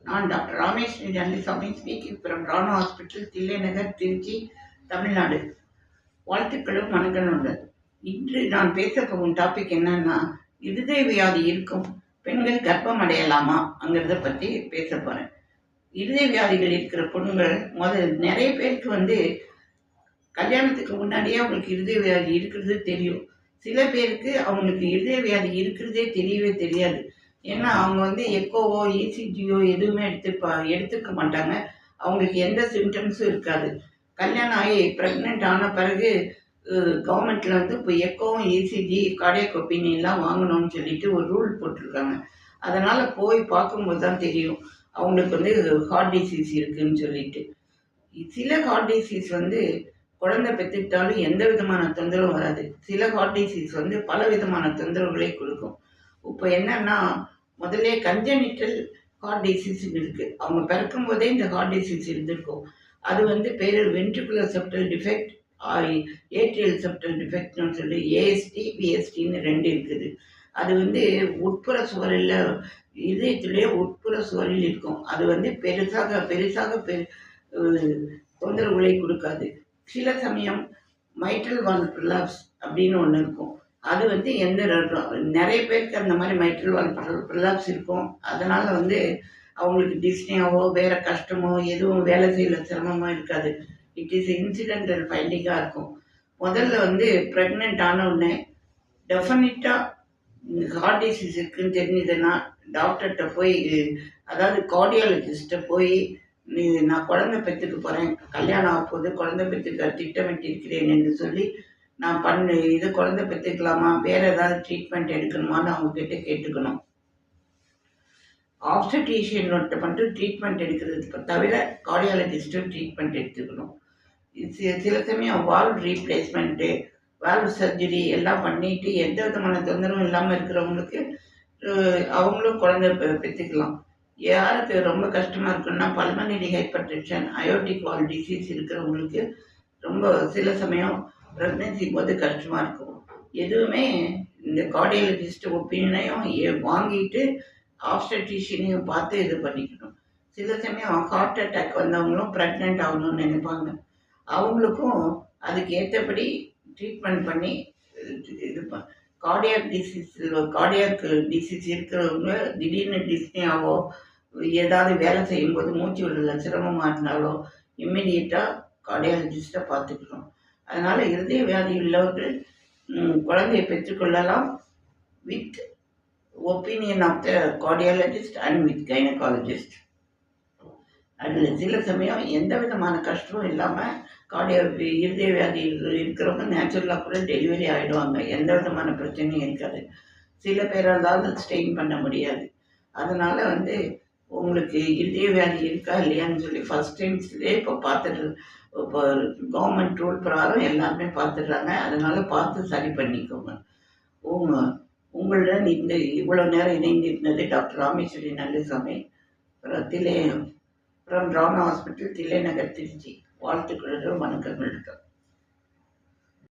நான் doctor Rameswari Nallisamy speaking from Rana hospital, Thillainagar, Trichy, Tamil Nadu. வாழ்த்துக்களும் வணக்கம் உள்ளது. இன்று நான் பேச போகும் டாபிக் என்னன்னா, இருதய வியாதி இருக்கும் பெண்கள் கர்ப்பம் அடையலாமாங்கிறத பற்றி பேச போகிறேன். இருதய வியாதிகள் இருக்கிற பெண்கள் நிறைய பேருக்கு கல்யாணத்துக்கு முன்னாடியே அவங்களுக்கு இருதய வியாதி இருக்கிறது தெரியும். சில பேருக்கு அவங்களுக்கு இருதய வியாதி இருக்கிறதே தெரியவே தெரியாது. ஏன்னா அவங்க எக்கோவோ இசிஜியோ எதுவுமே எடுத்துக்க மாட்டாங்க. அவங்களுக்கு எந்த சிம்டம்ஸும் இருக்காது. கல்யாணம் ஆகி ப்ரெக்னென்ட் ஆன பிறகு கவர்மெண்ட்ல இப்போ எக்கோவும் இசிஜி கார்டியாக் ஒப்பீனியன்லாம் வாங்கணும்னு சொல்லிட்டு ஒரு ரூல் போட்டிருக்காங்க. அதனால் போய் பார்க்கும்போது தான் தெரியும் அவங்களுக்கு ஹார்ட் டிசீஸ் இருக்குதுன்னு சொல்லிட்டு. சில ஹார்ட் டிசீஸ் குழந்தை பெற்றுக்கிட்டாலும் எந்த விதமான தொந்தரவும் வராது. சில ஹார்ட் டிசீஸ் பல விதமான தொந்தரவுகளை கொடுக்கும். இப்போ என்னன்னா, முதல்ல கன்ஜெனிட்டல் ஹார்ட் டிசீஸ் இருக்குது. அவங்க பிறக்கும் போதே இந்த ஹார்ட் டிசீஸ் இருந்திருக்கும். அது பேர் ventricular septal defect, atrial septal டிஃபெக்ட்னு சொல்லி ஏஎஸ்டி விஎஸ்டின்னு 2 இருக்குது. அது உட்புற சுவரில், இதயத்திலேயே உட்புற சுவரில் இருக்கும். அது பெருசாக தொந்தரவுகளை கொடுக்காது. சில சமயம் மைட்ரல் வால்வ் ப்ரிலாப்ஸ் அப்படின்னு ஒன்று இருக்கும். அது நிறைய பேருக்கு அந்த மாதிரி மைட்ரல் வால்வ் ப்ரிலாப்ஸ் இருக்கும். அதனால் அவங்களுக்கு டிஸ்னியாவோ வேறு கஷ்டமோ எதுவும் வேலை செய்யல சிரமமோ இருக்காது. இட் இஸ் இன்சிடென்டல் ஃபைண்டிங்காக இருக்கும். முதல்ல ப்ரெக்னென்ட் ஆன உடனே டெஃபினட்டாக ஹார்ட் டிசீஸ் இருக்குதுன்னு தெரிஞ்சதுன்னா டாக்டர்கிட்ட போய், அதாவது கார்டியாலஜிஸ்ட்டை போய், நான் குழந்தை பெற்றுக்க போகிறேன், கல்யாணம் ஆகும்போது குழந்தை பெற்றுக்க திட்டமிட்டிருக்கிறேன் என்று சொல்லி, நான் குழந்தை பெற்றுக்கலாமா, வேறு ஏதாவது ட்ரீட்மெண்ட் எடுக்கணுமான்னு அவங்கக்கிட்ட கேட்டுக்கணும். ஆப்ஸ்டட்ரீஷியன்கிட்ட மட்டும் ட்ரீட்மெண்ட் எடுக்கிறதுக்கு தவிர கார்டியாலஜிஸ்ட்டும் ட்ரீட்மெண்ட் எடுத்துக்கணும். சில சமயம் வால்வ் ரீப்ளேஸ்மெண்ட்டு, வால்வ் சர்ஜரி எல்லாம் பண்ணிவிட்டு எந்த விதமான தொந்தரவும் இல்லாமல் இருக்கிறவங்களுக்கு அவங்களும் குழந்தை பெற்றுக்கலாம். யாருக்கு ரொம்ப கஷ்டமாக இருக்குன்னா, pulmonary hypertension, aortic valve disease இருக்கிறவங்களுக்கு சில சமயம் ப்ரெக்னென்சி போது கஷ்டமாக இருக்கும். எதுவுமே இந்த கார்டியாலஜிஸ்ட் ஒப்பீனியனையும் வாங்கிட்டு ஆப்ஸ்டட்ரீஷியனையும் பார்த்து இது பண்ணிக்கணும். சில சமயம் ஹார்ட் அட்டாக் வந்தவங்களும் ப்ரெக்னென்ட் ஆகணும்னு நினைப்பாங்க. அவங்களுக்கும் அதுக்கு ஏற்றபடி ட்ரீட்மெண்ட் பண்ணி கார்டியாக் டிசீஸ் இருக்கிறவங்க திடீர்னு டிஸ்னியாவோ ஏதாவது வேலை செய்யும்போது மூச்சு விடுறதுல சிரமமாக இருந்தாலோ இம்மிடியட்டாக கார்டியாலஜிஸ்ட்டை பார்த்துக்கணும். அதனால் இருதய வியாதி உள்ளவர்கள் குழந்தையை பெற்றுக்கொள்ளலாம் with opinion of the cardiologist and with gynaecologist. அதில் சில சமயம் எந்த விதமான கஷ்டமும் இல்லாமல் இருதய வியாதி இருக்கிறவங்க நேச்சுரலாக கூட டெலிவரி ஆகிடுவாங்க. எந்த விதமான பிரச்சனையும் இருக்காது. சில பேரால் ஸ்டெயின் பண்ண முடியாது. அதனால் உங்களுக்கு இருதய வியாதி இருக்கா இல்லையான்னு சொல்லி ஃபஸ்ட் டைம்ஸ்லேயே இப்போ கவர்மெண்ட் ரூல் பிரகாரம் எல்லாருமே பார்த்துடுறாங்க. அதனால் பார்த்து சரி பண்ணிக்கோங்க. உங்களுடன் இவ்வளோ நேரம் இணைந்திருந்தது doctor Rameswari Nallisamy from Rana hospital, Thillainagar, Trichy. வாழ்த்துக்களுடன் வணக்கங்கள்.